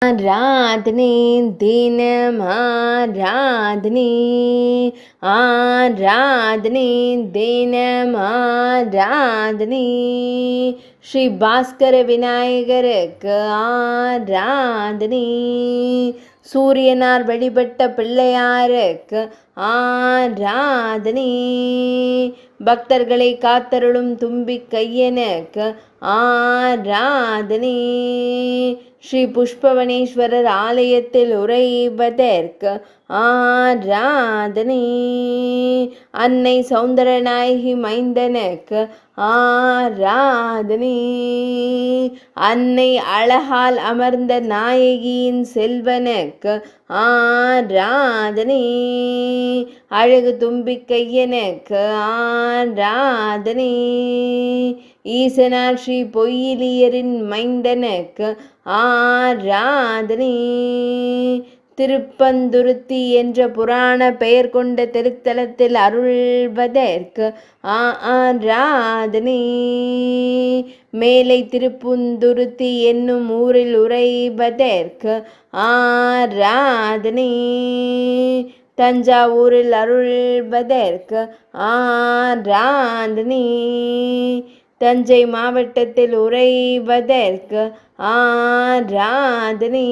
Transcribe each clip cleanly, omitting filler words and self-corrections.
ஆராதனை தினம் ஆராதனை ஆராதனை தினம் ஆராதனை ஸ்ரீ பாஸ்கர விநாயகருக்கு ஆராதனை சூரியனார் வழிபட்ட பிள்ளையாருக்கு ஆராதனை பக்தர்களை காத்தருளும் தும்பி கையனுக்கு ஆராதனை ஸ்ரீ புஷ்பவனேஸ்வரர் ஆலயத்தில் உறைவதற்கு ஆராதனை அன்னை சௌந்தரநாயகி மைந்தனுக்கு ஆராதனை அன்னை அழகால் அமர்ந்த நாயகியின் செல்வனுக்கு ஆராதனை அழகு தும்பிக்கையனுக்கு ஆராதனை ஈசனார் ஸ்ரீ பொய்யிலியரின் மைந்தனுக்கு ஆராதனை திருப்பந்துருத்தி என்ற புராண பெயர் கொண்ட திருத்தலத்தில் அருள்வதற்கு ஆராதனை மேலை திருப்புந்துருத்தி என்னும் ஊரில் உறைவதற்கு ஆராதனை தஞ்சாவூரில் அருள்வதற்கு ஆராதனை தஞ்சை மாவட்டத்தில் உறைவதற்கு ஆராதனை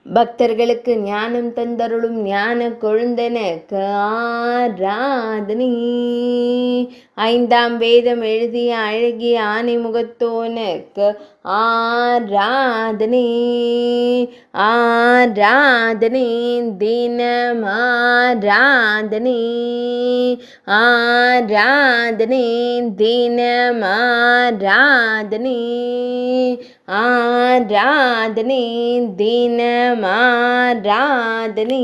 பக்தர்களுக்கு ஞானம் தந்தருளும் ஞான கொழுந்தனுக்கு ஆராதனை ஐந்தாம் வேதம் எழுதிய அழகிய ஆனைமுகத்தோனுக்கு ஆராதனை ஆராதனை தினம் ஆராதனை ஆராதனை தினம் ஆராதனை ஆராதனை தினம் ஆராதனை